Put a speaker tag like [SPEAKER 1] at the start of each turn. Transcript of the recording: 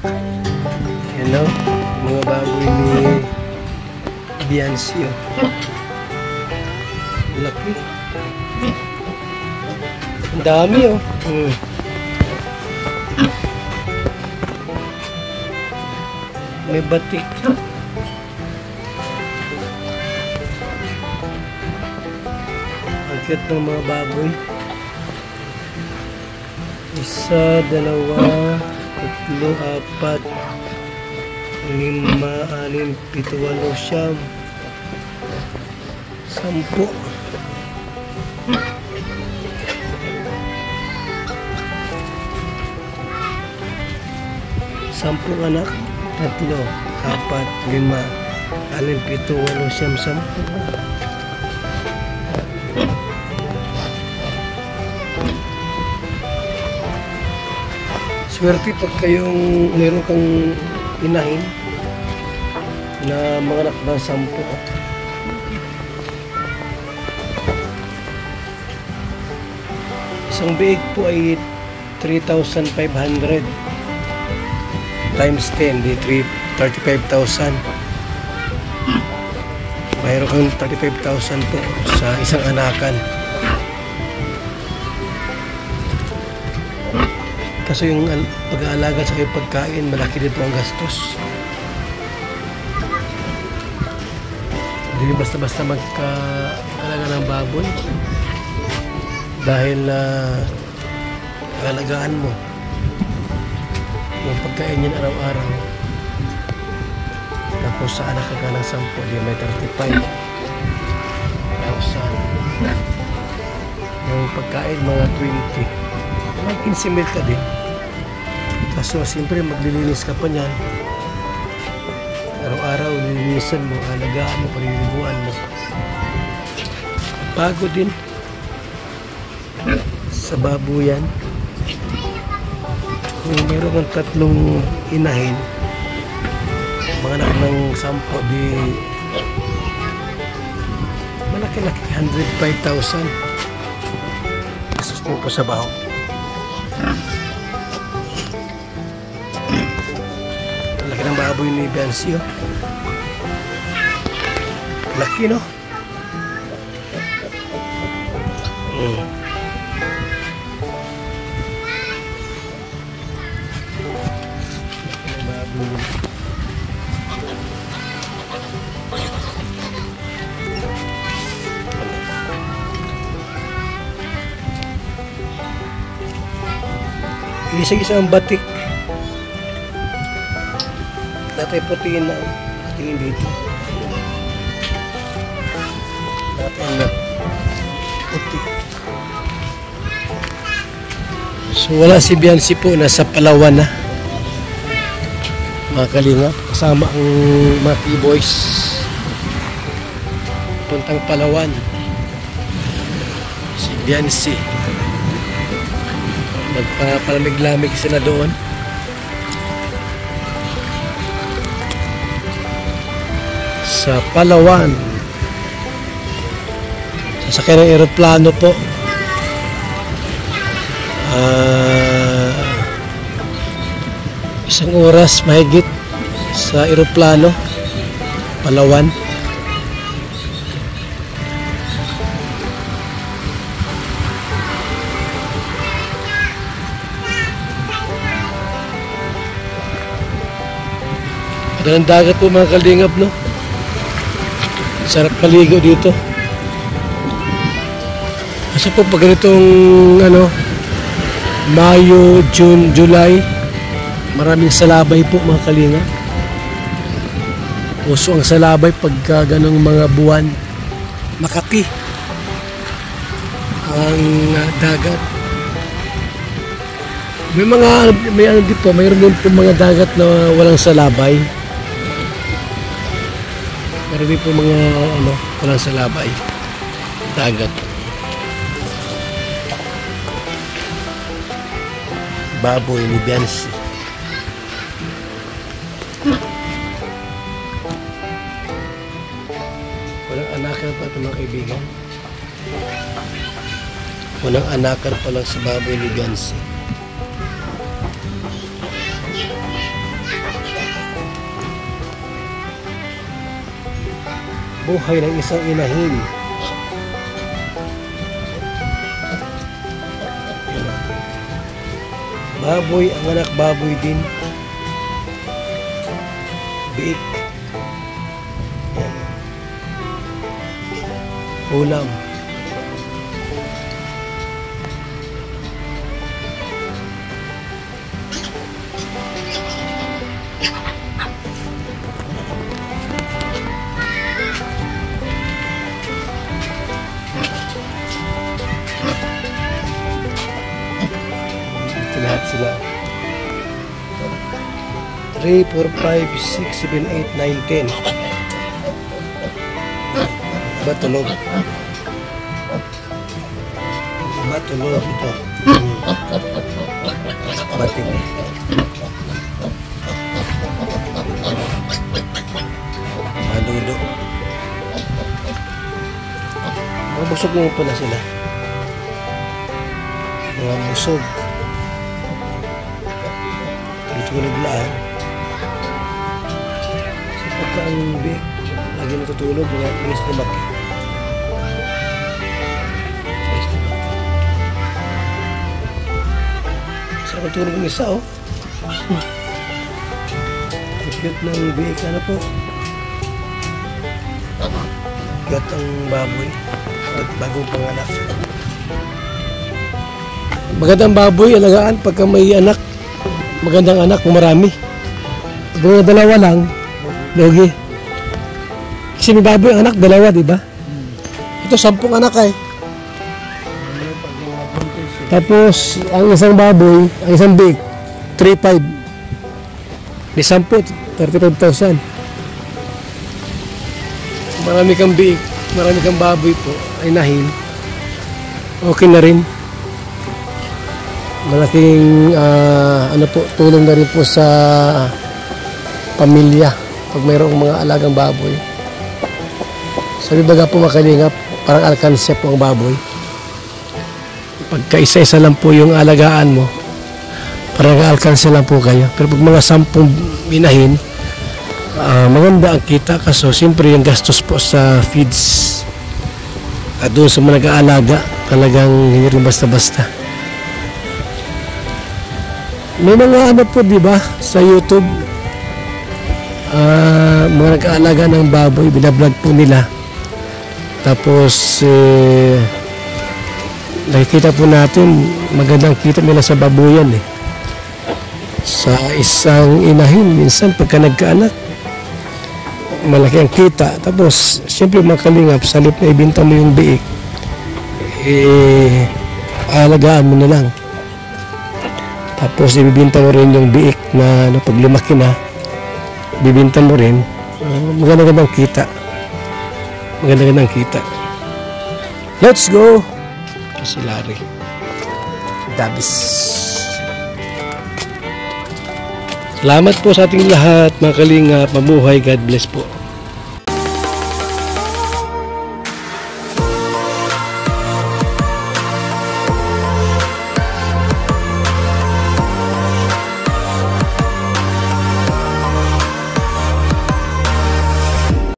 [SPEAKER 1] Hello, mga baboy ni Biancio. Laki. Ang dami oh. May batik. Ang cute ng mga baboy. Isa, dalawa, tatlo, apat, 5, 6, 7, 8, 9, 10. 10 anak, 3, 4, 5, 6, 7, 8, 9, 10. Swerte pag kayong meron kang inahin na mga anak na 10. Isang biig po ay 3,500 times 10 di 35,000. Mayroon kang 35,000 po sa isang anakan. Kaso yung pag-aalaga sa pagkain, malaki dito ang gastos. Hindi basta-basta magka-alaga ng baboy. Dahil alagaan mo yung pagkain yan araw-araw. Tapos sa anak ka ng 10, di may 35,000. Yung pagkain mga 20. Mag 15 mil ka din. Kaso siyempre maglilinis ka pa niyan. Araw-araw nilinisan mo, alagaan mo, paliliguan mo. Pagod din sa babuyan. Kung meron kang 3 inahin, mga anak ng 10, di malaki-laki 105,000. Kasos mo po sa baho. Laki ng baboy ni Biancio. Laki, no? Isa-isang batik. Dati putiin na tingin dito. Dati na puti. So wala si Bianci po, nasa Palawan na. Mga kalinga, kasama ang mga P-boys. Puntang Palawan. Si Bianci. Nagpapalamig-lamig sila doon. Sa Palawan. Sasakay ng aeroplano po. Isang oras mahigit sa aeroplano. Palawan. Madalang dagat po mga kalingap, no? Sarap maligo dito. Kasi po pag ganitong Mayo, June, July, maraming salabay po mga kalingap. Puso ang salabay pagka ganong mga buwan. Makati ang dagat. May din po, mayroon din po mga dagat na walang salabay. Pero di po mga walang salabay. Dagat. Baboy ni Bianci. Walang anakan pa ito mga kaibigan. Walang anakan pa lang sa baboy ni Bianci. Buhay ng isang inahin. Yan o. Baboy, ang anak baboy din. Biik. Yan. Ulam. Lahat sila 3, 4, 5, 6, 7, 8, 9, 10. Ba tulog? Ba tulog ito? Bating. Madudo. Mga busog mo pala sila. Mga busog. Tulog lang. Sa pagkaan big, lagi natutulog, mga inis na baki. Sarap ang tulog ng isa, oh. Ang cute ng big, ano po? Cute ang baboy. At bagong panganak. Magandang baboy, alagaan pagka may anak. Magandang anak kung marami. Kung dalawa lang, logi. Kasi may baboy ang anak, dalawa, di ba? Ito, 10 anak ay. Tapos, ang isang baboy, ang isang big, 3,500. May 10, 35,000. Marami kang big, marami kang baboy po, ay nahin. Okay na rin. Malaking ano po, tulong na rin po sa pamilya pag mayroong mga alagang baboy. Sabi baga po makalingap, parang alkansya po ang baboy. Pagka isa-isa lang po yung alagaan mo, parang alkansya lang po kayo. Pero pag mga 10 inahin, maganda ang kita kaso siyempre yung gastos po sa feeds at doon sa mga nag-aalaga talagang hindi rin basta-basta. May mga ano po, di ba, sa YouTube, mga nag-aalaga ng baboy, binablog po nila. Tapos, nakikita po natin, magandang kita nila sa babuyan eh. Sa isang inahin, minsan pagka nagkaanak, malaki ang kita. Tapos, siyempre makalingap, sa halip na ibinta mo yung biik, aalagaan mo na lang. Tapos ibibinta mo rin yung biik na pag lumaki na, bibinta mo rin. Magandang kita. Magandang kita. Let's go! Si Larry. Dabis. Salamat po sa ating lahat, mga kalingap. Mabuhay. God bless po.